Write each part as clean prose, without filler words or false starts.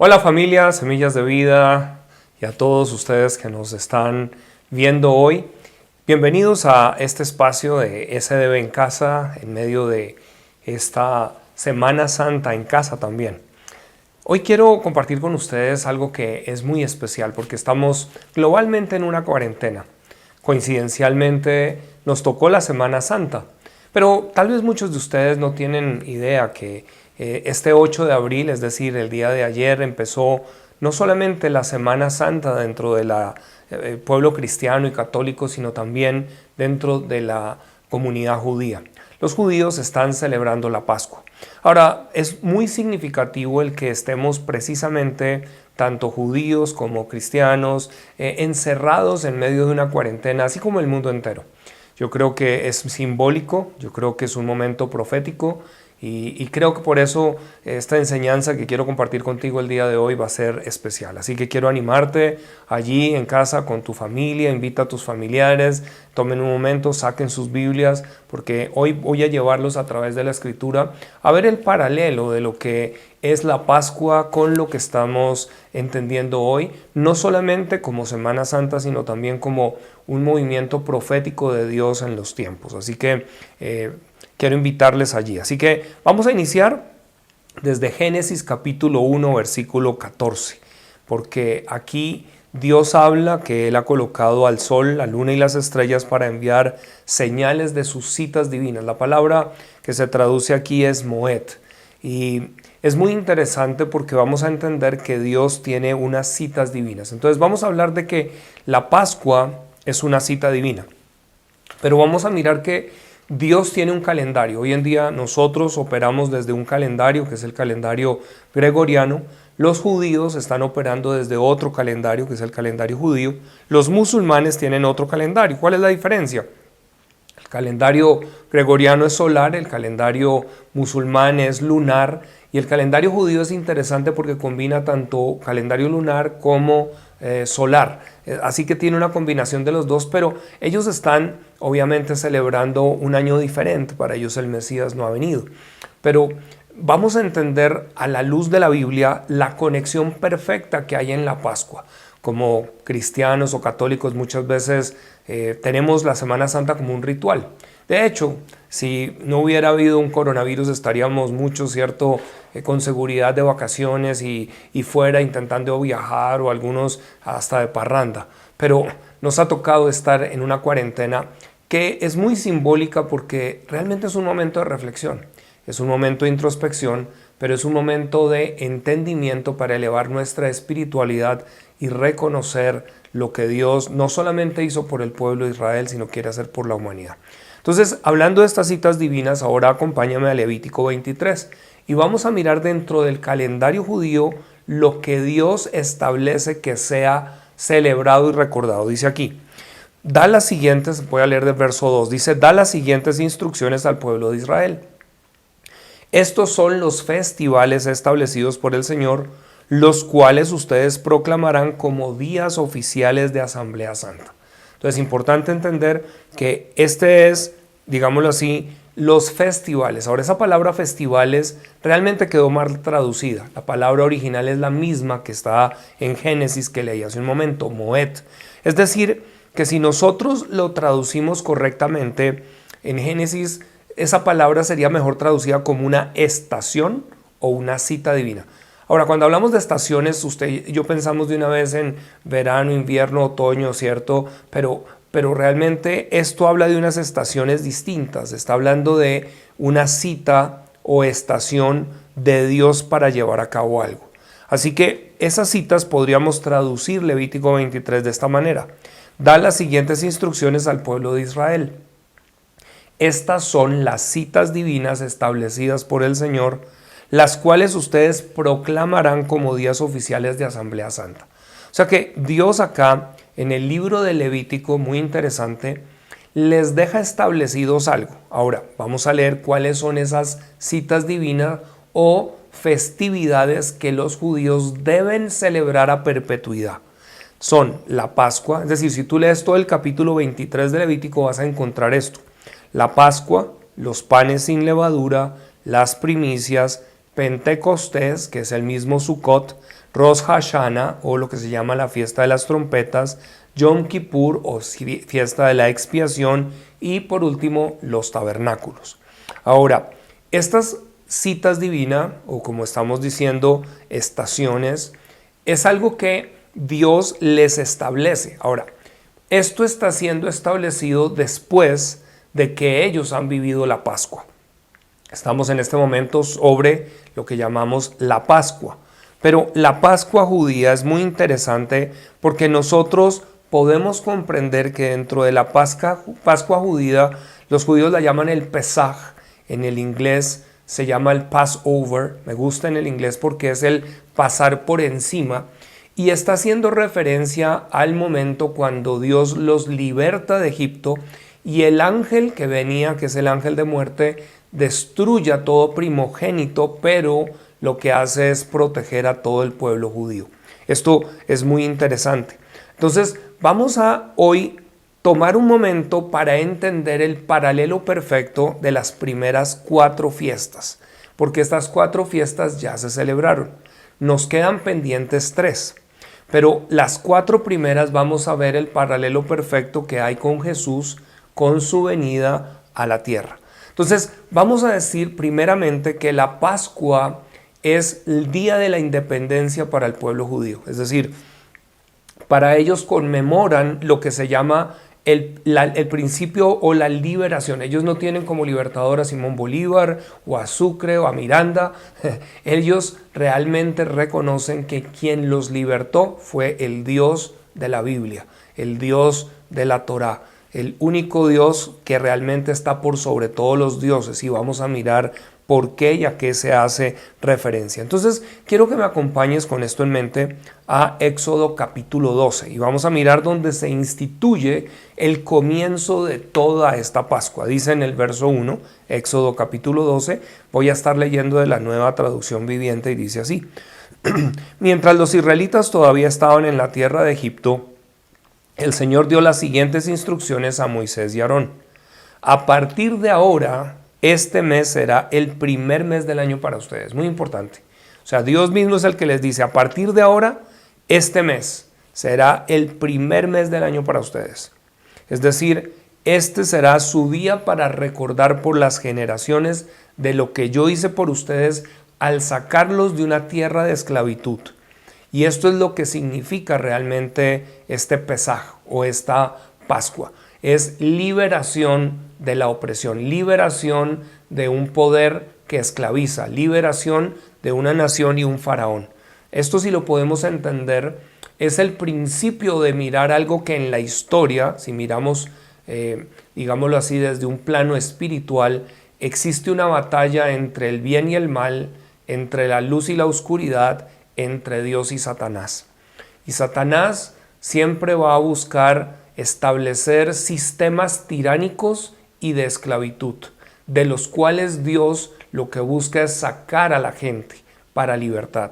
Hola familia, Semillas de Vida y a todos ustedes que nos están viendo hoy. Bienvenidos a este espacio de SDB en casa en medio de esta Semana Santa en casa también. Hoy quiero compartir con ustedes algo que es muy especial porque estamos globalmente en una cuarentena. Coincidencialmente nos tocó la Semana Santa, pero tal vez muchos de ustedes no tienen idea que este 8 de abril, es decir, el día de ayer, empezó no solamente la Semana Santa dentro del pueblo cristiano y católico, sino también dentro de la comunidad judía. Los judíos están celebrando la Pascua. Ahora, es muy significativo el que estemos precisamente tanto judíos como cristianos encerrados en medio de una cuarentena, así como el mundo entero. Yo creo que es simbólico, yo creo que es un momento profético y creo que por eso esta enseñanza que quiero compartir contigo el día de hoy va a ser especial. Así que quiero animarte allí en casa con tu familia, invita a tus familiares, tomen un momento, saquen sus Biblias, porque hoy voy a llevarlos a través de la Escritura a ver el paralelo de lo que es la Pascua con lo que estamos entendiendo hoy, no solamente como Semana Santa, sino también como un movimiento profético de Dios en los tiempos. Así que quiero invitarles allí. Así que vamos a iniciar desde Génesis capítulo 1, versículo 14, porque aquí Dios habla que Él ha colocado al sol, la luna y las estrellas para enviar señales de sus citas divinas. La palabra que se traduce aquí es Moed. Y es muy interesante porque vamos a entender que Dios tiene unas citas divinas. Entonces vamos a hablar de que la Pascua es una cita divina. Pero vamos a mirar que Dios tiene un calendario. Hoy en día nosotros operamos desde un calendario que es el calendario gregoriano. Los judíos están operando desde otro calendario que es el calendario judío. Los musulmanes tienen otro calendario. ¿Cuál es la diferencia? El calendario gregoriano es solar, el calendario musulmán es lunar y el calendario judío es interesante porque combina tanto calendario lunar como solar. Así que tiene una combinación de los dos, pero ellos están obviamente celebrando un año diferente. Para ellos el Mesías no ha venido. Pero vamos a entender a la luz de la Biblia la conexión perfecta que hay en la Pascua. Como cristianos o católicos muchas veces tenemos la Semana Santa como un ritual. De hecho, si no hubiera habido un coronavirus estaríamos muchos, ¿cierto?, con seguridad de vacaciones y fuera intentando viajar o algunos hasta de parranda. Pero nos ha tocado estar en una cuarentena que es muy simbólica porque realmente es un momento de reflexión, es un momento de introspección, pero es un momento de entendimiento para elevar nuestra espiritualidad y reconocer lo que Dios no solamente hizo por el pueblo de Israel, sino quiere hacer por la humanidad. Entonces, hablando de estas citas divinas, ahora acompáñame a Levítico 23 y vamos a mirar dentro del calendario judío lo que Dios establece que sea celebrado y recordado. Dice aquí, da las siguientes, voy a leer del verso 2, dice, da las siguientes instrucciones al pueblo de Israel. Estos son los festivales establecidos por el Señor, los cuales ustedes proclamarán como días oficiales de Asamblea Santa. Entonces es importante entender que este es, digámoslo así, los festivales. Ahora esa palabra festivales realmente quedó mal traducida. La palabra original es la misma que está en Génesis que leí hace un momento, Moed. Es decir, que si nosotros lo traducimos correctamente, en Génesis esa palabra sería mejor traducida como una estación o una cita divina. Ahora, cuando hablamos de estaciones, usted y yo pensamos de una vez en verano, invierno, otoño, ¿cierto? Pero realmente esto habla de unas estaciones distintas. Está hablando de una cita o estación de Dios para llevar a cabo algo. Así que esas citas podríamos traducir Levítico 23 de esta manera. Da las siguientes instrucciones al pueblo de Israel. Estas son las citas divinas establecidas por el Señor, las cuales ustedes proclamarán como días oficiales de Asamblea Santa. O sea que Dios acá, en el libro de Levítico, muy interesante, les deja establecidos algo. Ahora, vamos a leer cuáles son esas citas divinas o festividades que los judíos deben celebrar a perpetuidad. Son la Pascua, es decir, si tú lees todo el capítulo 23 de Levítico vas a encontrar esto. La Pascua, los panes sin levadura, las primicias, Pentecostés, que es el mismo Sukkot, Rosh Hashanah, o lo que se llama la fiesta de las trompetas, Yom Kippur, o fiesta de la expiación, y por último los tabernáculos. Ahora, estas citas divinas, o como estamos diciendo, estaciones, es algo que Dios les establece. Ahora, esto está siendo establecido después de que ellos han vivido la Pascua. Estamos en este momento sobre lo que llamamos la Pascua. Pero la Pascua judía es muy interesante porque nosotros podemos comprender que dentro de la Pascua judía, los judíos la llaman el Pesaj, en el inglés se llama el Passover, me gusta en el inglés porque es el pasar por encima, y está haciendo referencia al momento cuando Dios los liberta de Egipto y el ángel que venía, que es el ángel de muerte, destruye a todo primogénito, pero lo que hace es proteger a todo el pueblo judío. Esto es muy interesante. Entonces, vamos a hoy tomar un momento para entender el paralelo perfecto de las primeras 4 fiestas, porque estas 4 fiestas ya se celebraron. Nos quedan pendientes 3, pero las 4 primeras vamos a ver el paralelo perfecto que hay con Jesús, con su venida a la tierra. Entonces, vamos a decir primeramente que la Pascua es el día de la independencia para el pueblo judío. Es decir, para ellos conmemoran lo que se llama el principio o la liberación. Ellos no tienen como libertador a Simón Bolívar o a Sucre o a Miranda. Ellos realmente reconocen que quien los libertó fue el Dios de la Biblia, el Dios de la Torá, el único Dios que realmente está por sobre todos los dioses, y vamos a mirar por qué y a qué se hace referencia. Entonces, quiero que me acompañes con esto en mente a Éxodo capítulo 12, y vamos a mirar donde se instituye el comienzo de toda esta Pascua. Dice en el verso 1, Éxodo capítulo 12, voy a estar leyendo de la Nueva Traducción Viviente, y dice así: Mientras los israelitas todavía estaban en la tierra de Egipto, el Señor dio las siguientes instrucciones a Moisés y Aarón. A partir de ahora, este mes será el primer mes del año para ustedes. Muy importante. O sea, Dios mismo es el que les dice, a partir de ahora, este mes será el primer mes del año para ustedes. Es decir, este será su día para recordar por las generaciones de lo que yo hice por ustedes al sacarlos de una tierra de esclavitud. Y esto es lo que significa realmente este Pesaj o esta Pascua. Es liberación de la opresión, liberación de un poder que esclaviza, liberación de una nación y un faraón. Esto, si lo podemos entender, es el principio de mirar algo que en la historia, si miramos, digámoslo así, desde un plano espiritual, existe una batalla entre el bien y el mal, entre la luz y la oscuridad, entre Dios y Satanás. Y Satanás siempre va a buscar establecer sistemas tiránicos y de esclavitud, de los cuales Dios lo que busca es sacar a la gente para libertad.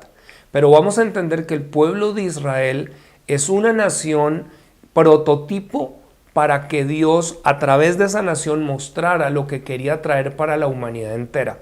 Pero vamos a entender que el pueblo de Israel es una nación prototipo para que Dios a través de esa nación mostrara lo que quería traer para la humanidad entera.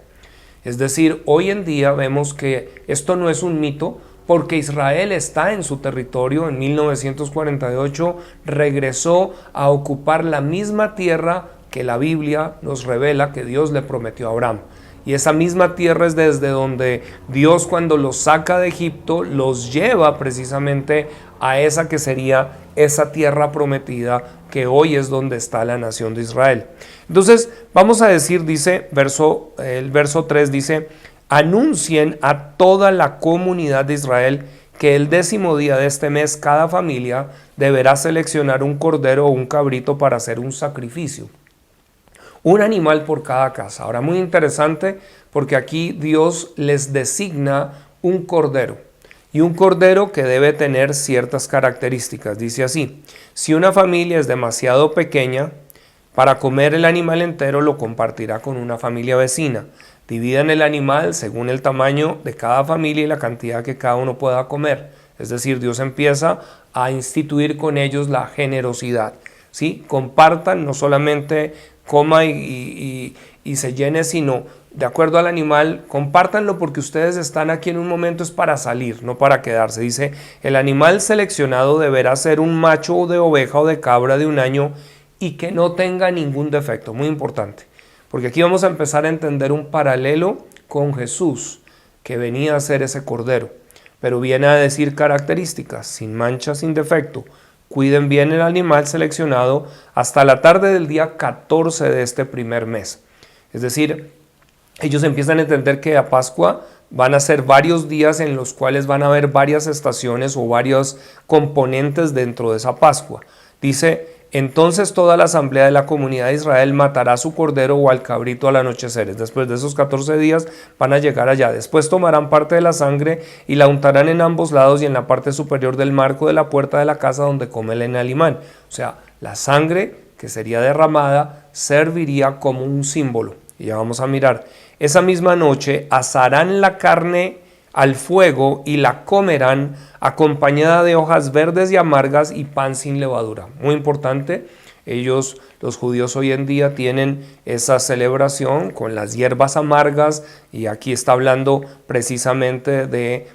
Es decir, hoy en día vemos que esto no es un mito, porque Israel está en su territorio. En 1948 regresó a ocupar la misma tierra que la Biblia nos revela que Dios le prometió a Abraham. Y esa misma tierra es desde donde Dios, cuando los saca de Egipto, los lleva precisamente a esa que sería esa tierra prometida, que hoy es donde está la nación de Israel. Entonces, vamos a decir, dice, el verso 3 dice: anuncien a toda la comunidad de Israel que el 10º día de este mes cada familia deberá seleccionar un cordero o un cabrito para hacer un sacrificio. Un animal por cada casa. Ahora, muy interesante, porque aquí Dios les designa un cordero. Y un cordero que debe tener ciertas características. Dice así: si una familia es demasiado pequeña para comer el animal entero, lo compartirá con una familia vecina. Dividan el animal según el tamaño de cada familia y la cantidad que cada uno pueda comer. Es decir, Dios empieza a instituir con ellos la generosidad, ¿sí? Compartan, no solamente coma y y se llene, sino de acuerdo al animal. Compártanlo porque ustedes están aquí en un momento es para salir, no para quedarse. Dice, el animal seleccionado deberá ser un macho de oveja o de cabra de 1 año y que no tenga ningún defecto. Muy importante, porque aquí vamos a empezar a entender un paralelo con Jesús, que venía a ser ese cordero, pero viene a decir características: sin mancha, sin defecto. Cuiden bien el animal seleccionado hasta la tarde del día 14 de este primer mes. Es decir, ellos empiezan a entender que a Pascua van a ser varios días en los cuales van a haber varias estaciones o varios componentes dentro de esa Pascua. Dice, entonces toda la asamblea de la comunidad de Israel matará su cordero o al cabrito al anochecer. Después de esos 14 días van a llegar allá. Después tomarán parte de la sangre y la untarán en ambos lados y en la parte superior del marco de la puerta de la casa donde come el animal. O sea, la sangre que sería derramada serviría como un símbolo. Y ya vamos a mirar. Esa misma noche asarán la carne al fuego y la comerán acompañada de hojas verdes y amargas y pan sin levadura. Muy importante, ellos, los judíos hoy en día, tienen esa celebración con las hierbas amargas, y aquí está hablando precisamente de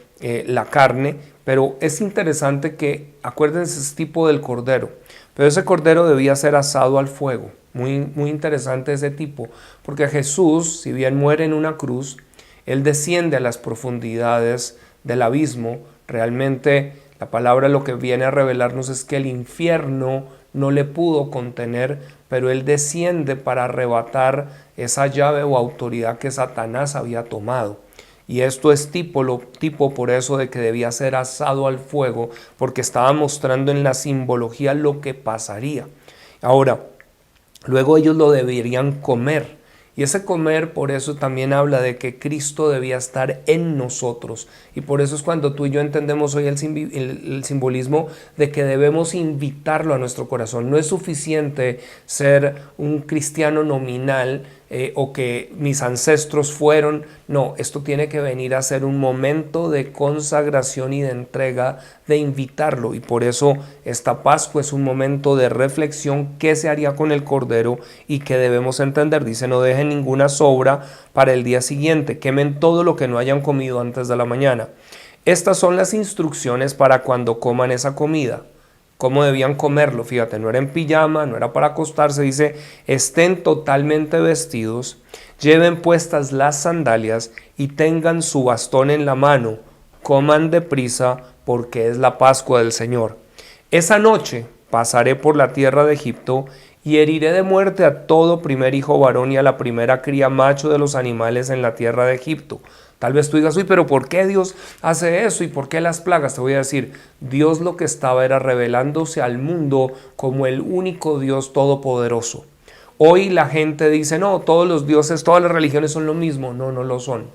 la carne, pero es interesante que, acuérdense, ese tipo del cordero, pero ese cordero debía ser asado al fuego. Muy interesante ese tipo, porque Jesús, si bien muere en una cruz, Él desciende a las profundidades del abismo. Realmente la palabra lo que viene a revelarnos es que el infierno no le pudo contener, pero Él desciende para arrebatar esa llave o autoridad que Satanás había tomado. Y esto es tipo por eso de que debía ser asado al fuego, porque estaba mostrando en la simbología lo que pasaría. Ahora, luego ellos lo deberían comer. Y ese comer, por eso también habla de que Cristo debía estar en nosotros. Y por eso es cuando tú y yo entendemos hoy el simbolismo de que debemos invitarlo a nuestro corazón. No es suficiente ser un cristiano nominal o que mis ancestros fueron. No, esto tiene que venir a ser un momento de consagración y de entrega, de invitarlo. Y por eso esta Pascua es un momento de reflexión: qué se haría con el cordero y qué debemos entender. Dice, no dejen ninguna sobra para el día siguiente, quemen todo lo que no hayan comido antes de la mañana. Estas son las instrucciones para cuando coman esa comida. ¿Cómo debían comerlo? Fíjate, no era en pijama, no era para acostarse. Dice, estén totalmente vestidos, lleven puestas las sandalias y tengan su bastón en la mano. Coman deprisa porque es la Pascua del Señor. Esa noche pasaré por la tierra de Egipto y heriré de muerte a todo primer hijo varón y a la primera cría macho de los animales en la tierra de Egipto. Tal vez tú digas, uy, pero ¿por qué Dios hace eso? ¿Y por qué las plagas? Te voy a decir, Dios lo que estaba era revelándose al mundo como el único Dios todopoderoso. Hoy la gente dice, no, todos los dioses, todas las religiones son lo mismo. No, no lo son.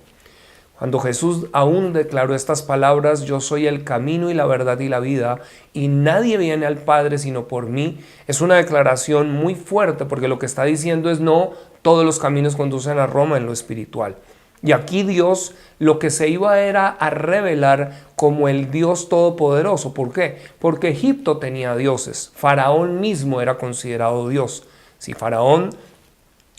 Cuando Jesús aún declaró estas palabras, yo soy el camino y la verdad y la vida, y nadie viene al Padre sino por mí, es una declaración muy fuerte, porque lo que está diciendo es no todos los caminos conducen a Roma en lo espiritual. Y aquí Dios lo que se iba era a revelar como el Dios todopoderoso. ¿Por qué? Porque Egipto tenía dioses. Faraón mismo era considerado Dios. Si Faraón,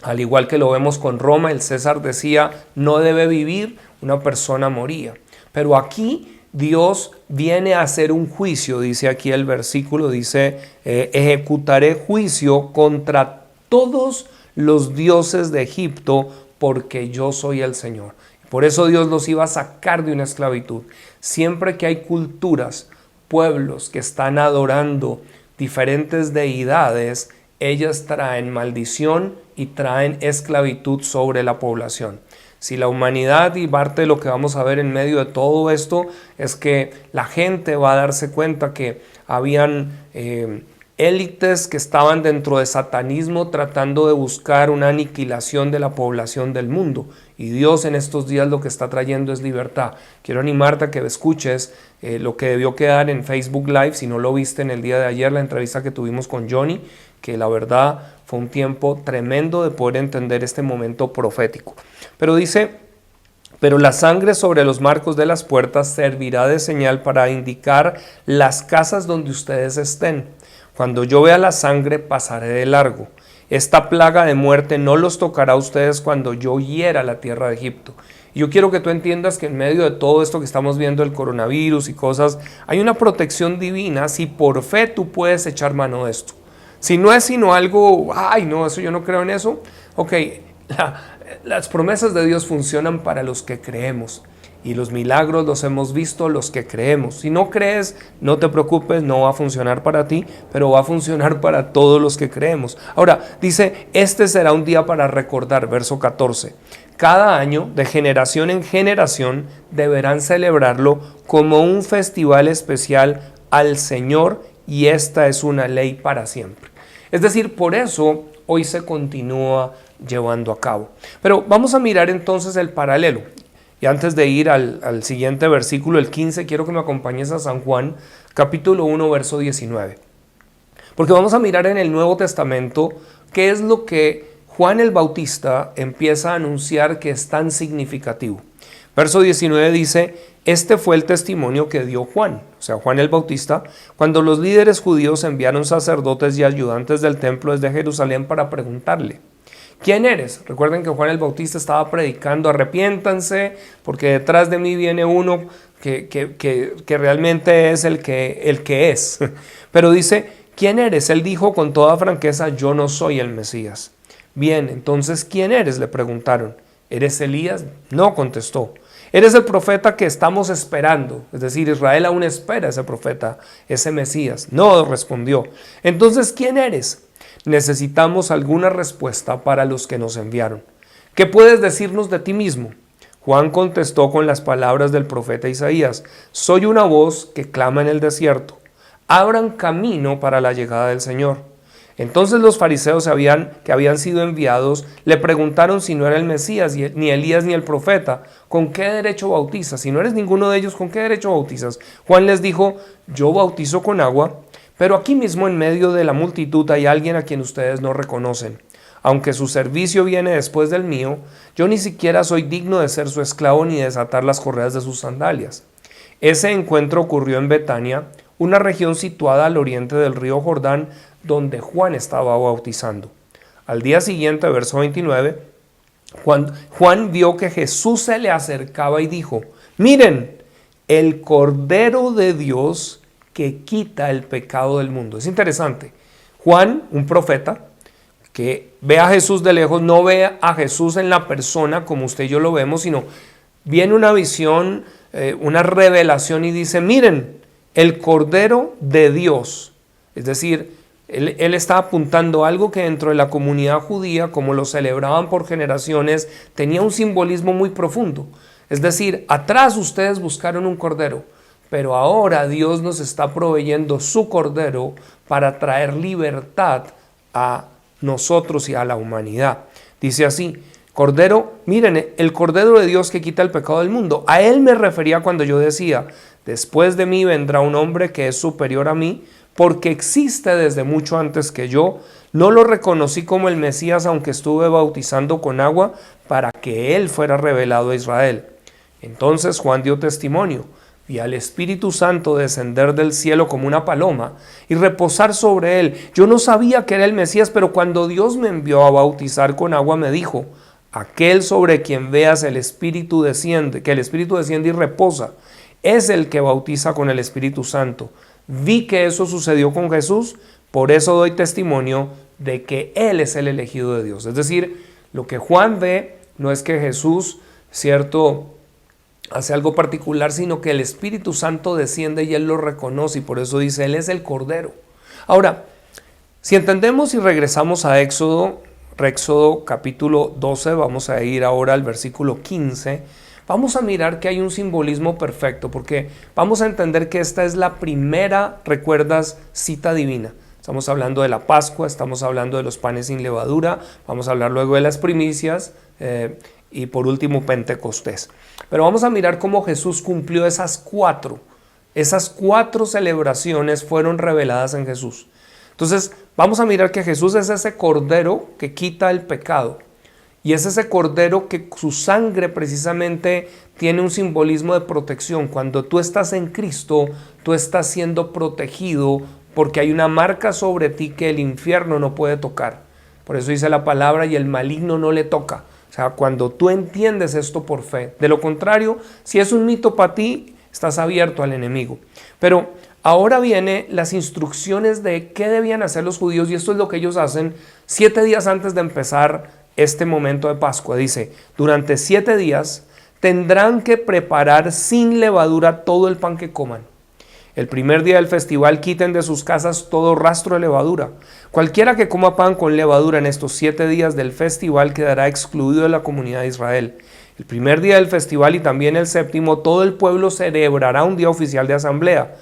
al igual que lo vemos con Roma, el César decía, no debe vivir, una persona moría. Pero aquí Dios viene a hacer un juicio, dice aquí el versículo, dice, ejecutaré juicio contra todos los dioses de Egipto, porque yo soy el Señor. Por eso Dios los iba a sacar de una esclavitud. Siempre que hay culturas, pueblos que están adorando diferentes deidades, ellas traen maldición y traen esclavitud sobre la población. Si la humanidad, y parte de lo que vamos a ver en medio de todo esto, es que la gente va a darse cuenta que habían élites que estaban dentro de satanismo tratando de buscar una aniquilación de la población del mundo. Y Dios en estos días lo que está trayendo es libertad. Quiero animarte a que escuches lo que debió quedar en Facebook Live, si no lo viste en el día de ayer, la entrevista que tuvimos con Johnny, que la verdad fue un tiempo tremendo de poder entender este momento profético. Pero dice, pero la sangre sobre los marcos de las puertas servirá de señal para indicar las casas donde ustedes estén. Cuando yo vea la sangre pasaré de largo. Esta plaga de muerte no los tocará a ustedes cuando yo hiera la tierra de Egipto. Y yo quiero que tú entiendas que en medio de todo esto que estamos viendo, el coronavirus y cosas, hay una protección divina si por fe tú puedes echar mano de esto. Si no es sino algo, ay no, eso yo no creo en eso. Ok, las promesas de Dios funcionan para los que creemos. Y los milagros los hemos visto los que creemos. Si no crees, no te preocupes, no va a funcionar para ti, pero va a funcionar para todos los que creemos. Ahora, dice, este será un día para recordar, verso 14. Cada año, de generación en generación, deberán celebrarlo como un festival especial al Señor, y esta es una ley para siempre. Es decir, por eso hoy se continúa llevando a cabo. Pero vamos a mirar entonces el paralelo. Y antes de ir al siguiente versículo, el 15, quiero que me acompañes a San Juan, capítulo 1, verso 19. Porque vamos a mirar en el Nuevo Testamento qué es lo que Juan el Bautista empieza a anunciar que es tan significativo. Verso 19 dice, este fue el testimonio que dio Juan, o sea, Juan el Bautista, cuando los líderes judíos enviaron sacerdotes y ayudantes del templo desde Jerusalén para preguntarle, ¿quién eres? Recuerden que Juan el Bautista estaba predicando, arrepiéntanse, porque detrás de mí viene uno que realmente es el que es. Pero dice, ¿quién eres? Él dijo con toda franqueza, yo no soy el Mesías. Bien, entonces, ¿quién eres? Le preguntaron. ¿Eres Elías? No, contestó. ¿Eres el profeta que estamos esperando? Es decir, Israel aún espera a ese profeta, ese Mesías. No, respondió. Entonces, ¿quién eres? Necesitamos alguna respuesta para los que nos enviaron. ¿Qué puedes decirnos de ti mismo? Juan contestó con las palabras del profeta Isaías. Soy una voz que clama en el desierto. Abran camino para la llegada del Señor. Entonces los fariseos que habían sido enviados le preguntaron si no era el Mesías, ni Elías ni el profeta. ¿Con qué derecho bautizas? Si no eres ninguno de ellos, ¿con qué derecho bautizas? Juan les dijo, yo bautizo con agua, pero aquí mismo en medio de la multitud hay alguien a quien ustedes no reconocen. Aunque su servicio viene después del mío, yo ni siquiera soy digno de ser su esclavo ni de desatar las correas de sus sandalias. Ese encuentro ocurrió en Betania, una región situada al oriente del río Jordán, donde Juan estaba bautizando. Al día siguiente, verso 29, Juan vio que Jesús se le acercaba y dijo, miren, el Cordero de Dios que quita el pecado del mundo. Es interesante. Juan, un profeta, que ve a Jesús de lejos, no ve a Jesús en la persona como usted y yo lo vemos, sino viene una visión, una revelación y dice, miren, el Cordero de Dios. Es decir, él está apuntando algo que dentro de la comunidad judía, como lo celebraban por generaciones, tenía un simbolismo muy profundo. Es decir, atrás ustedes buscaron un cordero, pero ahora Dios nos está proveyendo su cordero para traer libertad a nosotros y a la humanidad. Dice así, Cordero, miren, el Cordero de Dios que quita el pecado del mundo. A él me refería cuando yo decía, después de mí vendrá un hombre que es superior a mí, porque existe desde mucho antes que yo. No lo reconocí como el Mesías, aunque estuve bautizando con agua, para que él fuera revelado a Israel. Entonces Juan dio testimonio, vi al Espíritu Santo descender del cielo como una paloma y reposar sobre él. Yo no sabía que era el Mesías, pero cuando Dios me envió a bautizar con agua, me dijo, aquel sobre quien veas el Espíritu desciende, que el Espíritu desciende y reposa, es el que bautiza con el Espíritu Santo. Vi que eso sucedió con Jesús, por eso doy testimonio de que Él es el elegido de Dios. Es decir, lo que Juan ve no es que Jesús, cierto, hace algo particular, sino que el Espíritu Santo desciende y Él lo reconoce y por eso dice, Él es el Cordero. Ahora, si entendemos y regresamos a Éxodo capítulo 12, vamos a ir ahora al versículo 15, vamos a mirar que hay un simbolismo perfecto, porque vamos a entender que esta es la primera, recuerdas, cita divina. Estamos hablando de la Pascua, estamos hablando de los panes sin levadura, vamos a hablar luego de las primicias y por último Pentecostés. Pero vamos a mirar cómo Jesús cumplió esas cuatro celebraciones fueron reveladas en Jesús. Entonces vamos a mirar que Jesús es ese Cordero que quita el pecado. Y es ese Cordero que su sangre precisamente tiene un simbolismo de protección. Cuando tú estás en Cristo, tú estás siendo protegido porque hay una marca sobre ti que el infierno no puede tocar. Por eso dice la palabra, y el maligno no le toca. O sea, cuando tú entiendes esto por fe. De lo contrario, si es un mito para ti, estás abierto al enemigo. Pero ahora vienen las instrucciones de qué debían hacer los judíos, y esto es lo que ellos hacen 7 días antes de empezar este momento de Pascua. Dice, durante 7 días tendrán que preparar sin levadura todo el pan que coman. El primer día del festival quiten de sus casas todo rastro de levadura. Cualquiera que coma pan con levadura en estos 7 días del festival quedará excluido de la comunidad de Israel. El primer día del festival y también el séptimo, todo el pueblo celebrará un día oficial de asamblea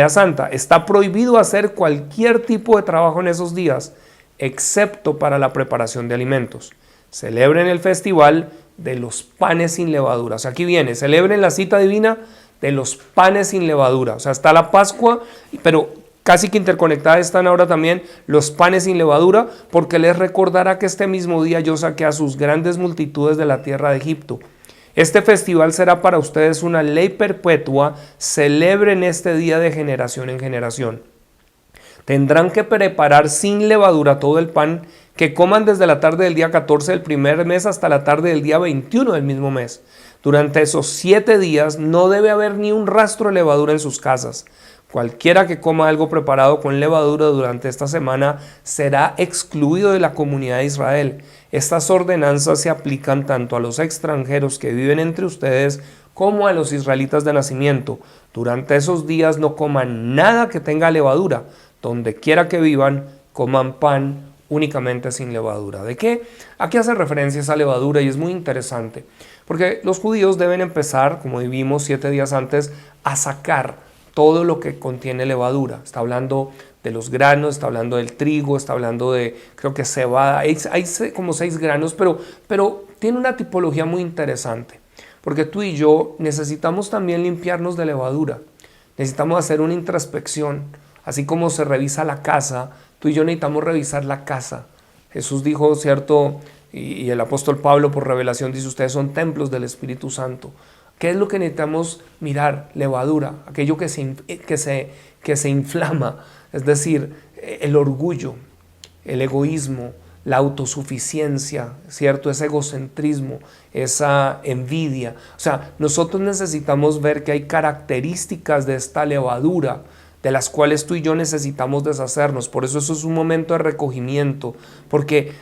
santa. Está prohibido hacer cualquier tipo de trabajo en esos días, excepto para la preparación de alimentos. Celebren el festival de los panes sin levadura. O sea, aquí viene, celebren la cita divina de los panes sin levadura. O sea, está la Pascua, pero casi que interconectadas están ahora también los panes sin levadura, porque les recordará que este mismo día yo saqué a sus grandes multitudes de la tierra de Egipto. Este festival será para ustedes una ley perpetua. Celebren este día de generación en generación. Tendrán que preparar sin levadura todo el pan que coman desde la tarde del día 14 del primer mes hasta la tarde del día 21 del mismo mes. Durante esos 7 días no debe haber ni un rastro de levadura en sus casas. Cualquiera que coma algo preparado con levadura durante esta semana será excluido de la comunidad de Israel. Estas ordenanzas se aplican tanto a los extranjeros que viven entre ustedes como a los israelitas de nacimiento. Durante esos días no coman nada que tenga levadura. Donde quiera que vivan, coman pan únicamente sin levadura. ¿De qué? Aquí hace referencia a esa levadura y es muy interesante. Porque los judíos deben empezar, como vimos 7 días antes, a sacar todo lo que contiene levadura. Está hablando de los granos, está hablando del trigo, está hablando de, creo que cebada. Hay como 6 granos, pero tiene una tipología muy interesante. Porque tú y yo necesitamos también limpiarnos de levadura. Necesitamos hacer una introspección. Así como se revisa la casa, tú y yo necesitamos revisar la casa. Jesús dijo, ¿cierto? Y el apóstol Pablo por revelación dice, ustedes son templos del Espíritu Santo. ¿Qué es lo que necesitamos mirar? Levadura, aquello que se inflama, es decir, el orgullo, el egoísmo, la autosuficiencia, ¿cierto? Ese egocentrismo, esa envidia. O sea, nosotros necesitamos ver que hay características de esta levadura de las cuales tú y yo necesitamos deshacernos. Por eso es un momento de recogimiento, porque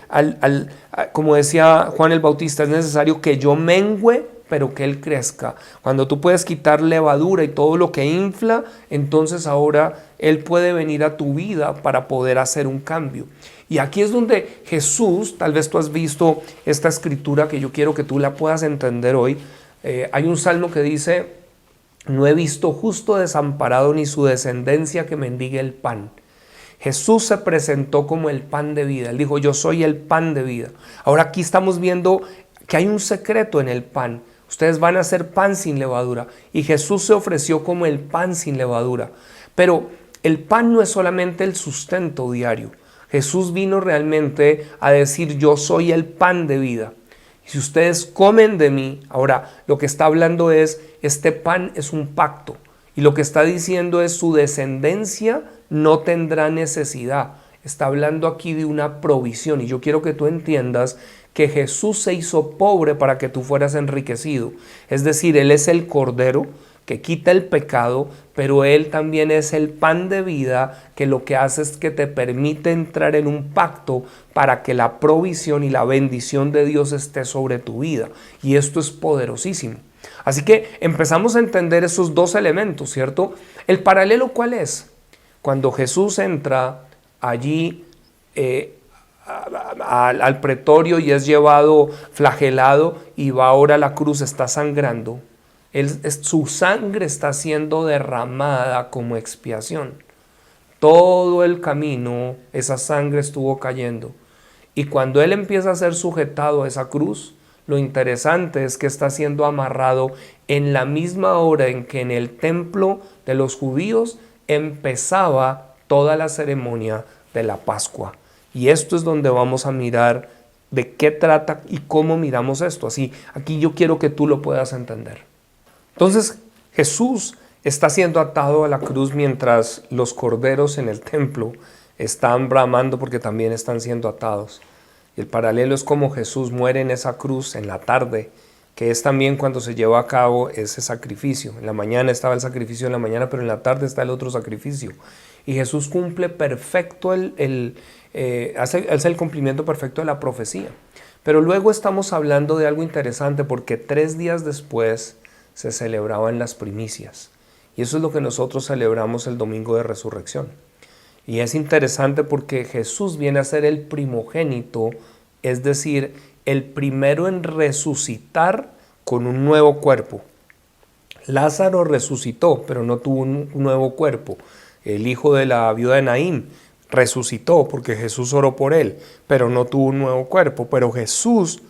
como decía Juan el Bautista, es necesario que yo mengüe, pero que Él crezca. Cuando tú puedes quitar levadura y todo lo que infla, entonces ahora Él puede venir a tu vida para poder hacer un cambio. Y aquí es donde Jesús, tal vez tú has visto esta escritura que yo quiero que tú la puedas entender hoy. Hay un salmo que dice, no he visto justo desamparado ni su descendencia que mendigue el pan. Jesús se presentó como el pan de vida. Él dijo, yo soy el pan de vida. Ahora aquí estamos viendo que hay un secreto en el pan. Ustedes van a hacer pan sin levadura. Y Jesús se ofreció como el pan sin levadura. Pero el pan no es solamente el sustento diario. Jesús vino realmente a decir, yo soy el pan de vida. Si ustedes comen de mí, ahora lo que está hablando es, este pan es un pacto. Y lo que está diciendo es su descendencia no tendrá necesidad. Está hablando aquí de una provisión. Y yo quiero que tú entiendas que Jesús se hizo pobre para que tú fueras enriquecido. Es decir, Él es el Cordero que quita el pecado, pero Él también es el pan de vida que lo que hace es que te permite entrar en un pacto para que la provisión y la bendición de Dios esté sobre tu vida. Y esto es poderosísimo. Así que empezamos a entender esos 2 elementos, ¿cierto? ¿El paralelo cuál es? Cuando Jesús entra allí al pretorio y es llevado flagelado y va ahora a la cruz, está sangrando. Su sangre está siendo derramada como expiación. Todo el camino esa sangre estuvo cayendo. Y cuando Él empieza a ser sujetado a esa cruz, lo interesante es que está siendo amarrado en la misma hora en que en el templo de los judíos empezaba toda la ceremonia de la Pascua. Y esto es donde vamos a mirar de qué trata y cómo miramos esto. Así, aquí yo quiero que tú lo puedas entender. Entonces Jesús está siendo atado a la cruz mientras los corderos en el templo están bramando porque también están siendo atados. Y el paralelo es como Jesús muere en esa cruz en la tarde, que es también cuando se lleva a cabo ese sacrificio. En la mañana estaba el sacrificio en la mañana, pero en la tarde está el otro sacrificio. Y Jesús cumple perfecto hace el cumplimiento perfecto de la profecía. Pero luego estamos hablando de algo interesante, porque 3 días después se celebraban las primicias. Y eso es lo que nosotros celebramos el domingo de resurrección. Y es interesante porque Jesús viene a ser el primogénito, es decir, el primero en resucitar con un nuevo cuerpo. Lázaro resucitó, pero no tuvo un nuevo cuerpo. El hijo de la viuda de Naín resucitó porque Jesús oró por él, pero no tuvo un nuevo cuerpo. Pero Jesús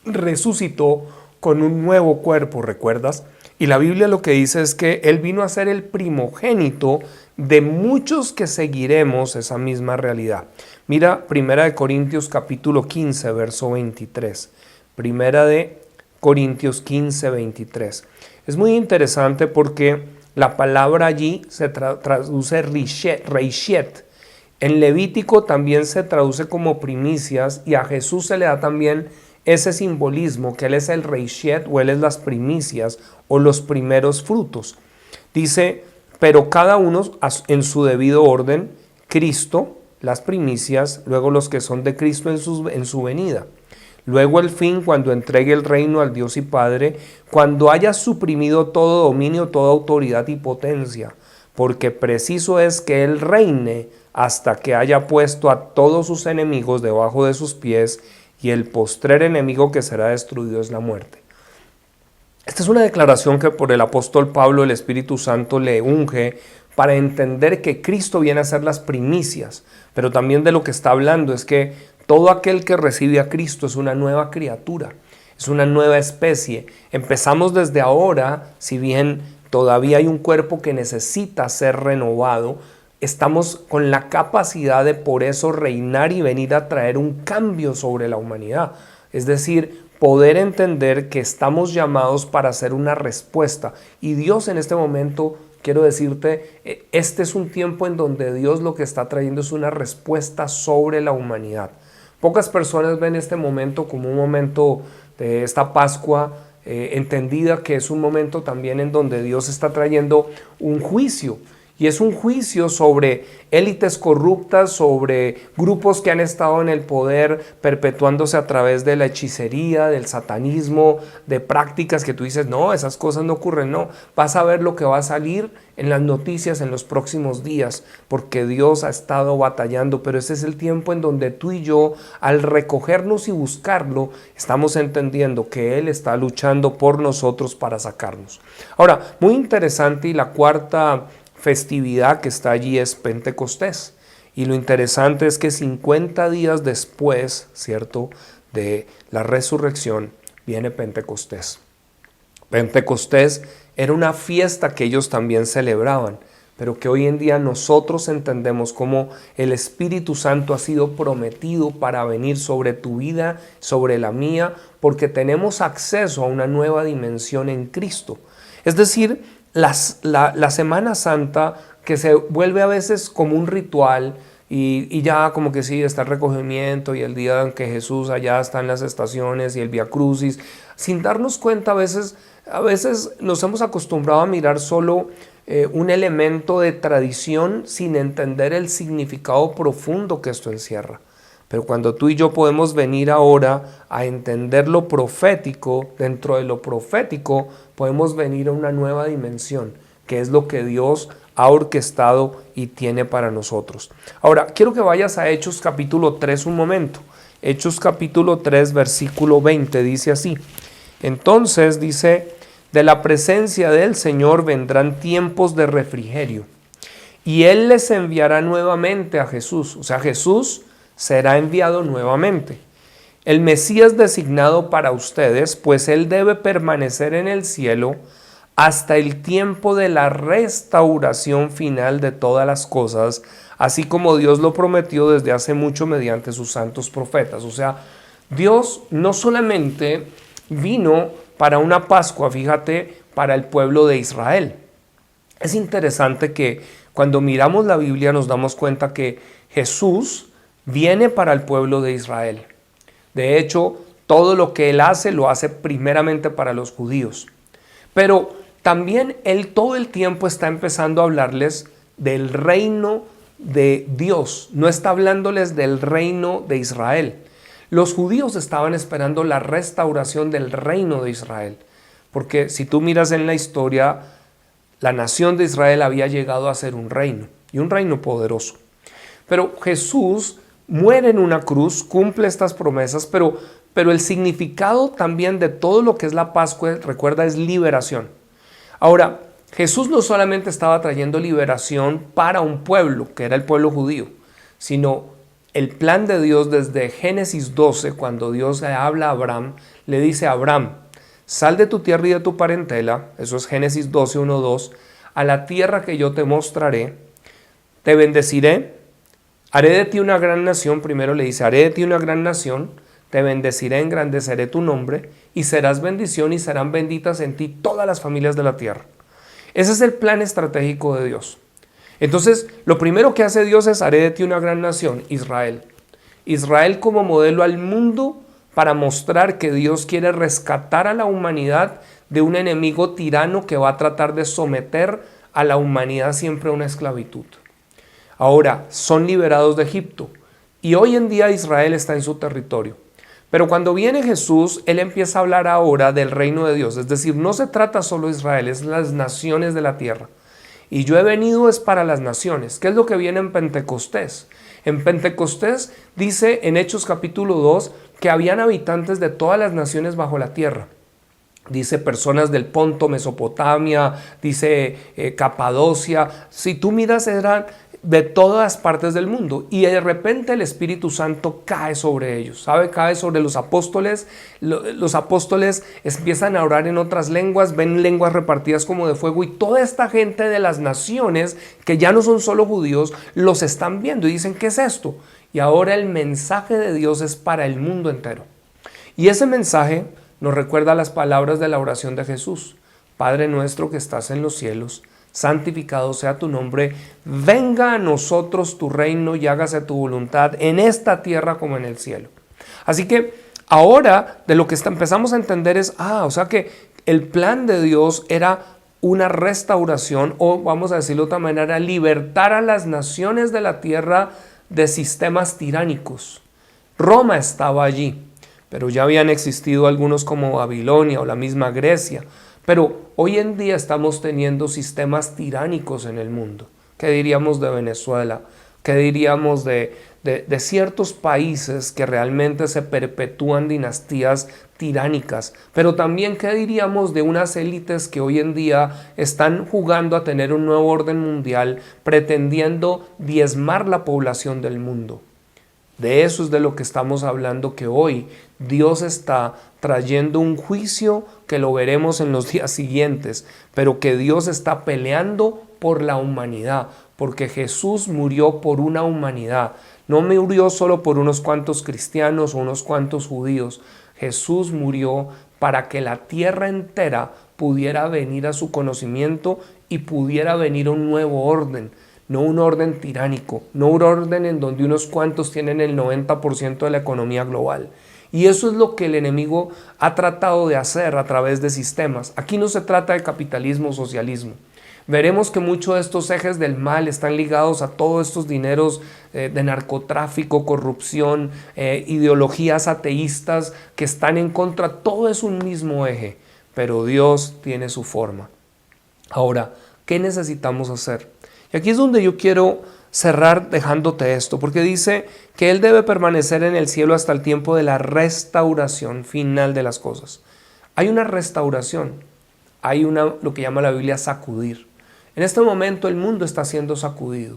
resucitó con un nuevo cuerpo, ¿recuerdas? Y la Biblia lo que dice es que Él vino a ser el primogénito de muchos que seguiremos esa misma realidad. Mira, 1 Corintios capítulo 15, verso 23. 1 Corintios 15, 23. Es muy interesante porque la palabra allí se traduce reishet. En Levítico también se traduce como primicias, y a Jesús se le da también ese simbolismo, que Él es el reishet, o Él es las primicias o los primeros frutos. Dice, pero cada uno en su debido orden, Cristo, las primicias, luego los que son de Cristo en su venida. Luego el fin, cuando entregue el reino al Dios y Padre, cuando haya suprimido todo dominio, toda autoridad y potencia, porque preciso es que Él reine hasta que haya puesto a todos sus enemigos debajo de sus pies, y el postrer enemigo que será destruido es la muerte. Esta es una declaración que por el apóstol Pablo el Espíritu Santo le unge para entender que Cristo viene a ser las primicias, pero también de lo que está hablando es que todo aquel que recibe a Cristo es una nueva criatura, es una nueva especie. Empezamos desde ahora, si bien todavía hay un cuerpo que necesita ser renovado, estamos con la capacidad de por eso reinar y venir a traer un cambio sobre la humanidad. Es decir, poder entender que estamos llamados para hacer una respuesta. Y Dios en este momento, quiero decirte, este es un tiempo en donde Dios lo que está trayendo es una respuesta sobre la humanidad. Pocas personas ven este momento como un momento de esta Pascua, entendida que es un momento también en donde Dios está trayendo un juicio. Y es un juicio sobre élites corruptas, sobre grupos que han estado en el poder perpetuándose a través de la hechicería, del satanismo, de prácticas que tú dices, no, esas cosas no ocurren, no. Vas a ver lo que va a salir en las noticias en los próximos días, porque Dios ha estado batallando, pero ese es el tiempo en donde tú y yo, al recogernos y buscarlo, estamos entendiendo que Él está luchando por nosotros para sacarnos. Ahora, muy interesante, y la cuarta festividad que está allí es Pentecostés. Y lo interesante es que 50 días después, ¿cierto?, de la resurrección, viene Pentecostés. Pentecostés era una fiesta que ellos también celebraban, pero que hoy en día nosotros entendemos como el Espíritu Santo ha sido prometido para venir sobre tu vida, sobre la mía, porque tenemos acceso a una nueva dimensión en Cristo. Es decir, la Semana Santa, que se vuelve a veces como un ritual, y ya como que sí, está el recogimiento y el día en que Jesús allá está en las estaciones y el Vía Crucis, sin darnos cuenta a veces nos hemos acostumbrado a mirar solo un elemento de tradición sin entender el significado profundo que esto encierra. Pero cuando tú y yo podemos venir ahora a entender lo profético, dentro de lo profético podemos venir a una nueva dimensión, que es lo que Dios ha orquestado y tiene para nosotros. Ahora, quiero que vayas a Hechos capítulo 3 un momento. Hechos capítulo 3, versículo 20, dice así. Entonces, dice, de la presencia del Señor vendrán tiempos de refrigerio, y Él les enviará nuevamente a Jesús. O sea, Jesús será enviado nuevamente. El Mesías designado para ustedes, pues Él debe permanecer en el cielo hasta el tiempo de la restauración final de todas las cosas, así como Dios lo prometió desde hace mucho mediante sus santos profetas. O sea, Dios no solamente vino para una Pascua, fíjate, para el pueblo de Israel. Es interesante que Cuando miramos la Biblia nos damos cuenta que Jesús viene para el pueblo de Israel. De hecho, todo lo que Él hace, lo hace primeramente para los judíos. Pero también Él todo el tiempo está empezando a hablarles del reino de Dios. No está hablándoles del reino de Israel. Los judíos estaban esperando la restauración del reino de Israel. Porque si tú miras en la historia, la nación de Israel había llegado a ser un reino, y un reino poderoso. Pero Jesús muere en una cruz, cumple estas promesas, pero el significado también de todo lo que es la Pascua, recuerda, es liberación. Ahora, Jesús no solamente estaba trayendo liberación para un pueblo, que era el pueblo judío, sino el plan de Dios desde Génesis 12, cuando Dios le habla a Abraham, le dice a Abraham: sal de tu tierra y de tu parentela, eso es Génesis 12, 1, 2, a la tierra que yo te mostraré, te bendeciré, haré de ti una gran nación, primero le dice, haré de ti una gran nación, te bendeciré, engrandeceré tu nombre, y serás bendición y serán benditas en ti todas las familias de la tierra. Ese es el plan estratégico de Dios. Entonces, lo primero que hace Dios es, haré de ti una gran nación, Israel. Israel como modelo al mundo para mostrar que Dios quiere rescatar a la humanidad de un enemigo tirano que va a tratar de someter a la humanidad siempre a una esclavitud. Ahora, son liberados de Egipto y hoy en día Israel está en su territorio. Pero cuando viene Jesús, Él empieza a hablar ahora del reino de Dios. Es decir, no se trata solo de Israel, es las naciones de la tierra. Y yo he venido es para las naciones. ¿Qué es lo que viene en Pentecostés? En Pentecostés dice en Hechos capítulo 2 que habían habitantes de todas las naciones bajo la tierra. Dice personas del Ponto, Mesopotamia, dice Capadocia. Si tú miras, eran de todas partes del mundo, y de repente el Espíritu Santo cae sobre ellos, ¿sabe? Cae sobre los apóstoles. Los apóstoles empiezan a orar en otras lenguas, ven lenguas repartidas como de fuego, y toda esta gente de las naciones, que ya no son solo judíos, los están viendo y dicen, ¿qué es esto? Y ahora el mensaje de Dios es para el mundo entero. Y ese mensaje nos recuerda las palabras de la oración de Jesús: Padre nuestro que estás en los cielos, santificado sea tu nombre, venga a nosotros tu reino y hágase tu voluntad en esta tierra como en el cielo. Así que ahora de lo que empezamos a entender es, o sea que el plan de Dios era una restauración, o vamos a decirlo de otra manera, libertar a las naciones de la tierra de sistemas tiránicos. Roma estaba allí, pero ya habían existido algunos como Babilonia o la misma Grecia. Pero hoy en día estamos teniendo sistemas tiránicos en el mundo. ¿Qué diríamos de Venezuela? ¿Qué diríamos de ciertos países que realmente se perpetúan dinastías tiránicas? Pero también, ¿qué diríamos de unas élites que hoy en día están jugando a tener un nuevo orden mundial, pretendiendo diezmar la población del mundo? De eso es de lo que estamos hablando, que hoy Dios está trayendo un juicio que lo veremos en los días siguientes, pero que Dios está peleando por la humanidad, porque Jesús murió por una humanidad. No murió solo por unos cuantos cristianos o unos cuantos judíos. Jesús murió para que la tierra entera pudiera venir a su conocimiento y pudiera venir un nuevo orden. No un orden tiránico, no un orden en donde unos cuantos tienen el 90% de la economía global. Y eso es lo que el enemigo ha tratado de hacer a través de sistemas. Aquí no se trata de capitalismo o socialismo. Veremos que muchos de estos ejes del mal están ligados a todos estos dineros de narcotráfico, corrupción, ideologías ateístas que están en contra. Todo es un mismo eje, pero Dios tiene su forma. Ahora, ¿qué necesitamos hacer? Y aquí es donde yo quiero cerrar dejándote esto, porque dice que Él debe permanecer en el cielo hasta el tiempo de la restauración final de las cosas. Hay una restauración, hay lo que llama la Biblia sacudir. En este momento el mundo está siendo sacudido.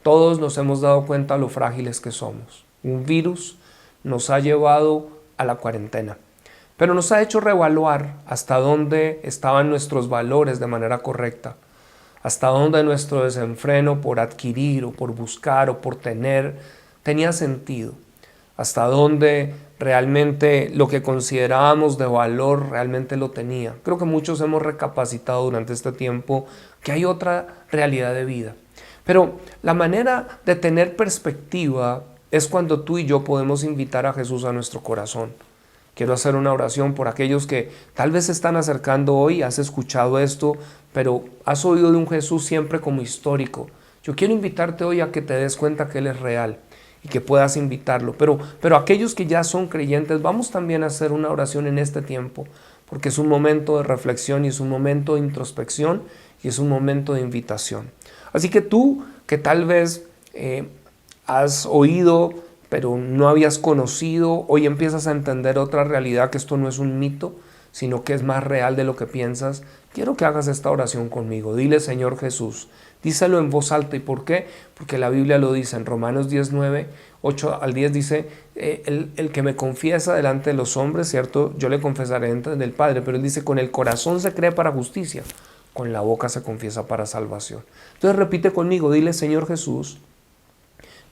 Todos nos hemos dado cuenta de lo frágiles que somos. Un virus nos ha llevado a la cuarentena, pero nos ha hecho reevaluar hasta dónde estaban nuestros valores de manera correcta. Hasta dónde nuestro desenfreno por adquirir o por buscar o por tener tenía sentido. Hasta dónde realmente lo que considerábamos de valor realmente lo tenía. Creo que muchos hemos recapacitado durante este tiempo que hay otra realidad de vida. Pero la manera de tener perspectiva es cuando tú y yo podemos invitar a Jesús a nuestro corazón. Quiero hacer una oración por aquellos que tal vez se están acercando hoy, has escuchado esto, pero has oído de un Jesús siempre como histórico. Yo quiero invitarte hoy a que te des cuenta que Él es real y que puedas invitarlo. Pero aquellos que ya son creyentes, vamos también a hacer una oración en este tiempo, porque es un momento de reflexión y es un momento de introspección y es un momento de invitación. Así que tú que tal vez has oído, pero no habías conocido, hoy empiezas a entender otra realidad, que esto no es un mito, sino que es más real de lo que piensas. Quiero que hagas esta oración conmigo. Dile: Señor Jesús. Díselo en voz alta. ¿Y por qué? Porque la Biblia lo dice en Romanos 19, 8 al 10 dice, el que me confiesa delante de los hombres, ¿cierto? Yo le confesaré delante del Padre. Pero él dice: con el corazón se cree para justicia, con la boca se confiesa para salvación. Entonces repite conmigo, dile: Señor Jesús,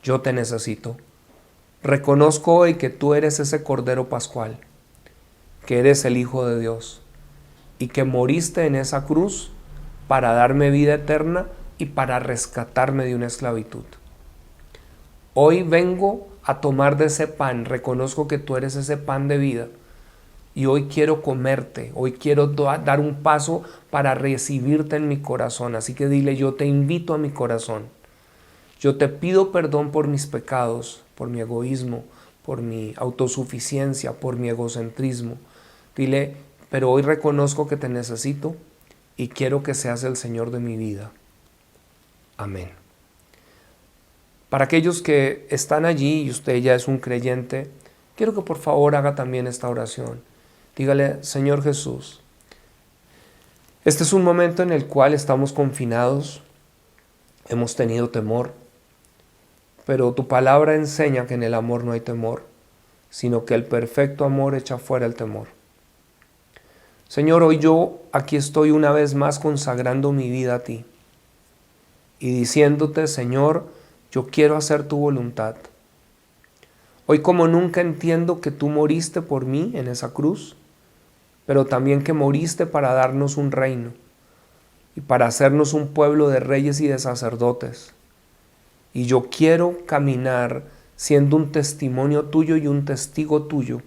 yo te necesito. Reconozco hoy que tú eres ese Cordero Pascual, que eres el Hijo de Dios y que moriste en esa cruz para darme vida eterna y para rescatarme de una esclavitud. Hoy vengo a tomar de ese pan, reconozco que tú eres ese pan de vida y hoy quiero comerte, hoy quiero dar un paso para recibirte en mi corazón. Así que dile: yo te invito a mi corazón. Yo te pido perdón por mis pecados, por mi egoísmo, por mi autosuficiencia, por mi egocentrismo. Dile: pero hoy reconozco que te necesito y quiero que seas el Señor de mi vida. Amén. Para aquellos que están allí y usted ya es un creyente, quiero que por favor haga también esta oración. Dígale: Señor Jesús, este es un momento en el cual estamos confinados, hemos tenido temor, pero tu palabra enseña que en el amor no hay temor, sino que el perfecto amor echa fuera el temor. Señor, hoy yo aquí estoy una vez más consagrando mi vida a ti y diciéndote: Señor, yo quiero hacer tu voluntad. Hoy como nunca entiendo que tú moriste por mí en esa cruz, pero también que moriste para darnos un reino y para hacernos un pueblo de reyes y de sacerdotes. Y yo quiero caminar siendo un testimonio tuyo y un testigo tuyo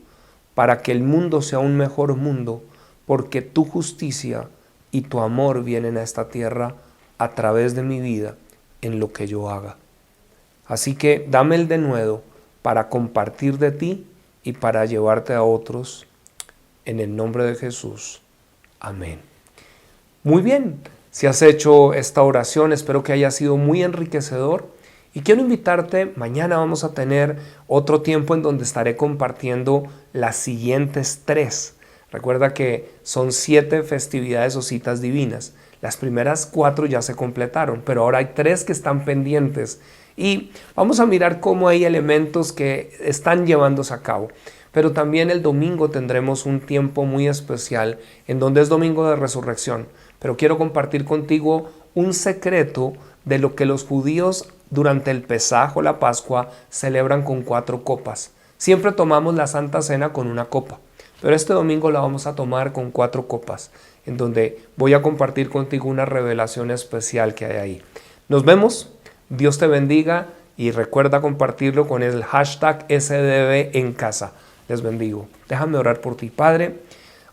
para que el mundo sea un mejor mundo, porque tu justicia y tu amor vienen a esta tierra a través de mi vida en lo que yo haga. Así que dame el denuedo para compartir de ti y para llevarte a otros. En el nombre de Jesús. Amén. Muy bien, si has hecho esta oración, espero que haya sido muy enriquecedor. Y quiero invitarte, mañana vamos a tener otro tiempo en donde estaré compartiendo las siguientes 3. Recuerda que son 7 festividades o citas divinas. Las primeras 4 ya se completaron, pero ahora hay 3 que están pendientes. Y vamos a mirar cómo hay elementos que están llevándose a cabo. Pero también el domingo tendremos un tiempo muy especial en donde es domingo de resurrección. Pero quiero compartir contigo un secreto de lo que los judíos durante el Pesaj o la Pascua celebran con 4 copas. Siempre tomamos la Santa Cena con una copa, pero este domingo la vamos a tomar con 4 copas, en donde voy a compartir contigo una revelación especial que hay ahí. Nos vemos, Dios te bendiga y recuerda compartirlo con el hashtag SDB en casa. Les bendigo. Déjame orar por ti, Padre.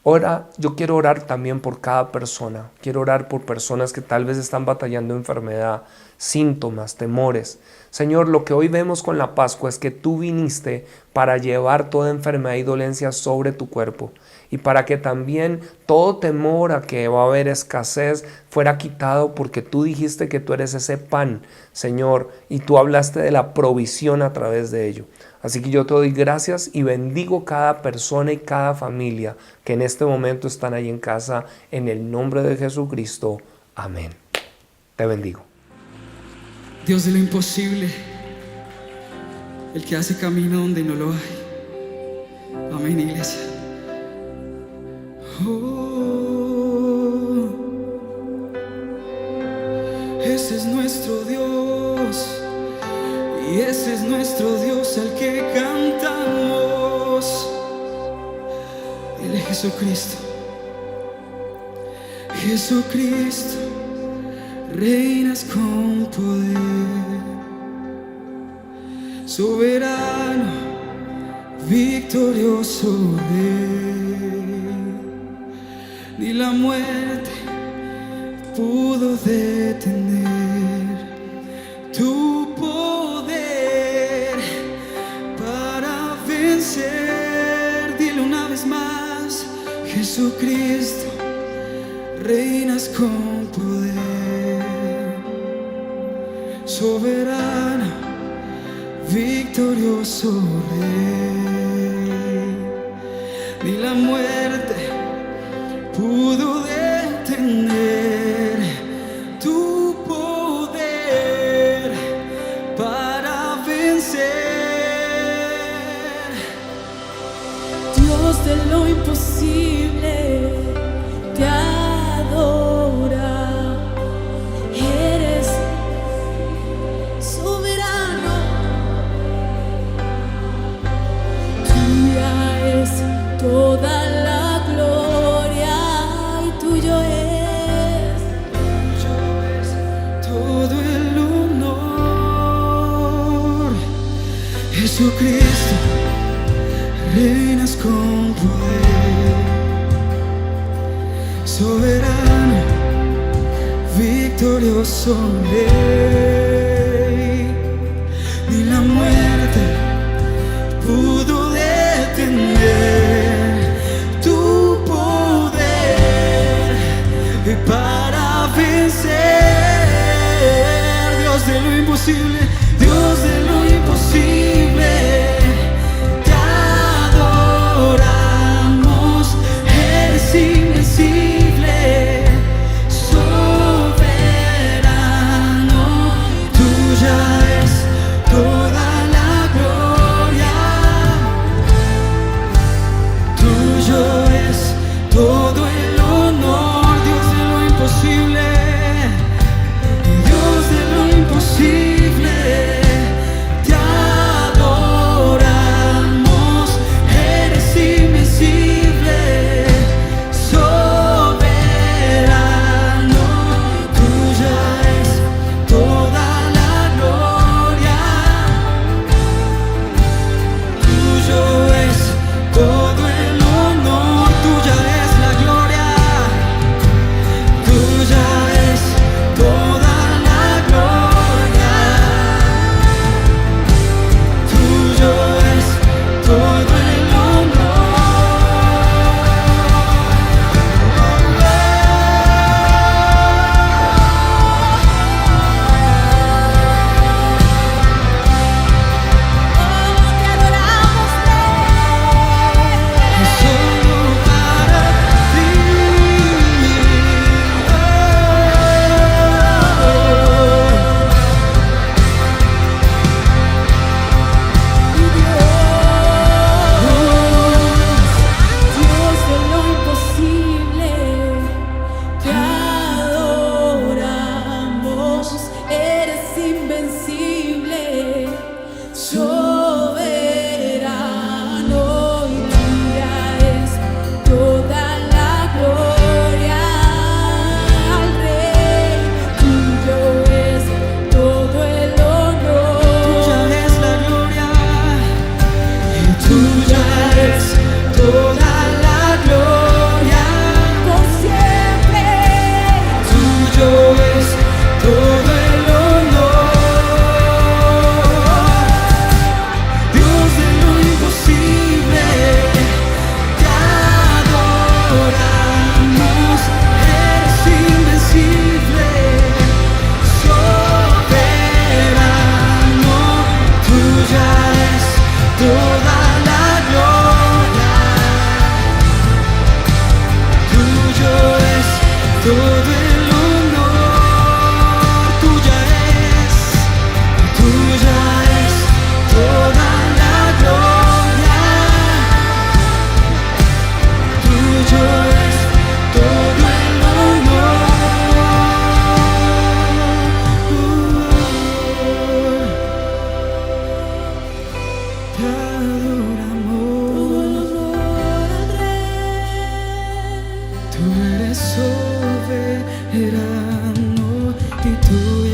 Ahora yo quiero orar también por cada persona. Quiero orar por personas que tal vez están batallando enfermedad, síntomas, temores. Señor, lo que hoy vemos con la Pascua es que tú viniste para llevar toda enfermedad y dolencia sobre tu cuerpo y para que también todo temor a que va a haber escasez fuera quitado, porque tú dijiste que tú eres ese pan, Señor, y tú hablaste de la provisión a través de ello. Así que yo te doy gracias y bendigo cada persona y cada familia que en este momento están ahí en casa, en el nombre de Jesucristo. Amén. Te bendigo. Dios de lo imposible, el que hace camino donde no lo hay. Amén, iglesia. Oh, ese es nuestro Dios. Y ese es nuestro Dios al que cantamos. Él es Jesucristo. Jesucristo, reinas con poder, soberano, victorioso Rey. Ni la muerte pudo detener tu poder para vencer. Dile una vez más: Jesucristo, reinas con poder, soberano, victorioso Rey. Ni la muerte pudo detener tu poder para vencer. Dios de lo imposible te adora. Eres soberano. Tuya es toda la gloria y tuyo es todo el honor. Jesucristo, reinas con poder, soberano, victorioso Rey. Ni la muerte pudo detener tu poder para vencer. Dios de lo imposible, Dios de lo imposible, te adoramos. Eres invencible, soberano, tuya es toda la gloria, tuyo es todo el honor. Dios de lo imposible, Dios de lo imposible, te adoramos. Eres invencible, soberano, tuya es toda la gloria, tuyo es todo el honor, tuya es la gloria, tuya es toda la gloria, tuyo es todo el te adoramos, es solo para ti. Dios de lo imposible, te adoramos. Eres invencible, soberano, y tuya es toda la gloria al Rey. Tuyo es todo el honor. Tuya es la gloria y tuya es toda la gloria. Por siempre. Tuyo es todo el honor. Dios de lo imposible, te adoramos. Eres invencible, soberano, tuya es toda la gloria, tuyo es todo el honor, tuya es toda la gloria, tuyo es todo el honor. Te adoramos. Tú eres soberano y Tuya